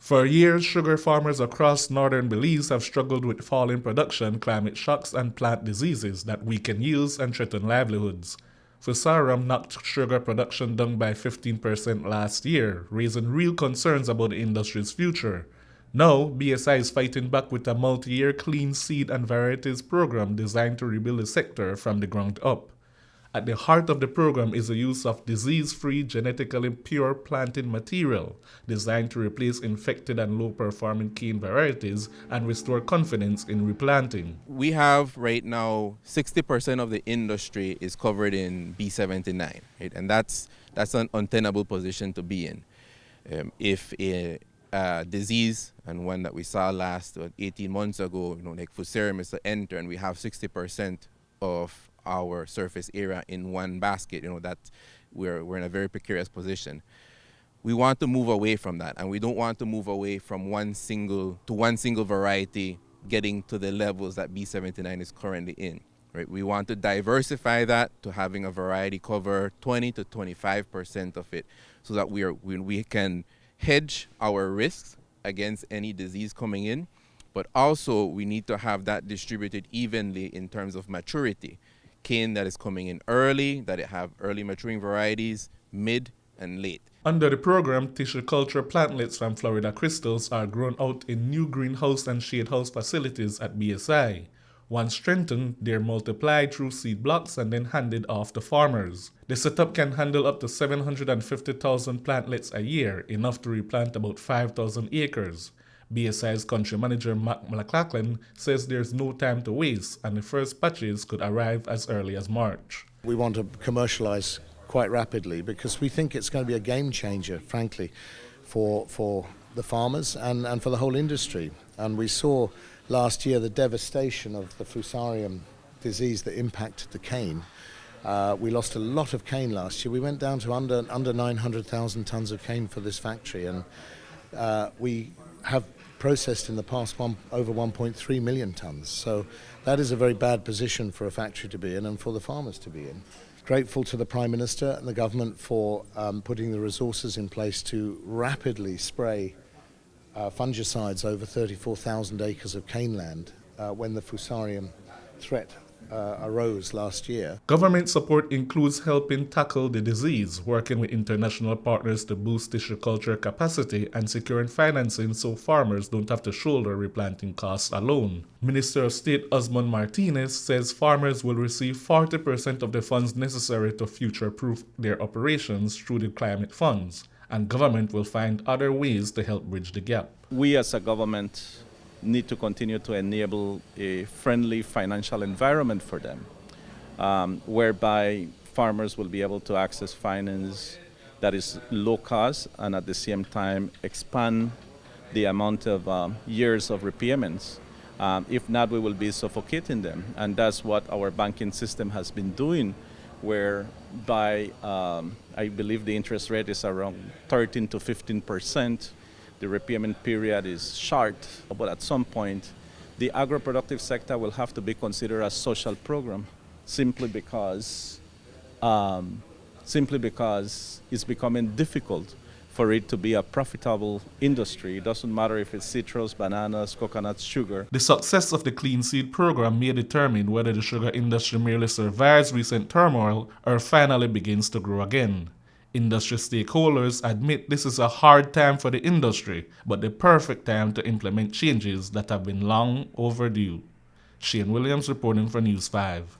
For years, sugar farmers across northern Belize have struggled with falling production, climate shocks, and plant diseases that weaken yields and threaten livelihoods. Fusarium knocked sugar production down by 15% last year, raising real concerns about the industry's future. Now, BSI is fighting back with a multi-year clean seed and varieties program designed to rebuild the sector from the ground up. At the heart of the program is the use of disease-free, genetically pure planting material designed to replace infected and low-performing cane varieties and restore confidence in replanting. We have right now 60% of the industry is covered in B79, right? And that's an untenable position to be in. If a disease, and one that we saw last 18 months ago, like Fusarium is to enter, and we have 60% of our surface area in one basket, that we're in a very precarious position. We want to move away from that, and we don't want to move away from one single variety getting to the levels that B79 is currently in. Right? We want to diversify that to having a variety cover 20 to 25% of it, so that we can hedge our risks against any disease coming in, but also we need to have that distributed evenly in terms of maturity. Cane that is coming in early, that it have early maturing varieties, mid and late. Under the program, tissue culture plantlets from Florida crystals are grown out in new greenhouse and shade house facilities at BSI. Once strengthened, they're multiplied through seed blocks and then handed off to farmers. The setup can handle up to 750,000 plantlets a year, enough to replant about 5,000 acres. BSI's country manager Mark McLachlan says there's no time to waste, and the first batches could arrive as early as March. We want to commercialize quite rapidly because we think it's going to be a game changer, frankly, for the farmers and for the whole industry. And we saw last year the devastation of the Fusarium disease that impacted the cane. We lost a lot of cane last year. We went down to under 900,000 tons of cane for this factory, and we have processed in the past over 1.3 million tons. So that is a very bad position for a factory to be in and for the farmers to be in. Grateful to the Prime Minister and the government for putting the resources in place to rapidly spray fungicides over 34,000 acres of cane land when the Fusarium threat arose last year. Government support includes helping tackle the disease, working with international partners to boost tissue culture capacity, and securing financing so farmers don't have to shoulder replanting costs alone. Minister of State Osmond Martinez says farmers will receive 40% of the funds necessary to future-proof their operations through the climate funds, and government will find other ways to help bridge the gap. We as a government need to continue to enable a friendly financial environment for them, whereby farmers will be able to access finance that is low cost and at the same time expand the amount of years of repayments. If not, we will be suffocating them. And that's what our banking system has been doing, whereby I believe the interest rate is around 13 to 15%. The repayment period is short, but at some point, the agro-productive sector will have to be considered a social program, simply because it's becoming difficult for it to be a profitable industry. It doesn't matter if it's citrus, bananas, coconuts, sugar. The success of the Clean Seed program may determine whether the sugar industry merely survives recent turmoil or finally begins to grow again. Industry stakeholders admit this is a hard time for the industry, but the perfect time to implement changes that have been long overdue. Shane Williams reporting for News 5.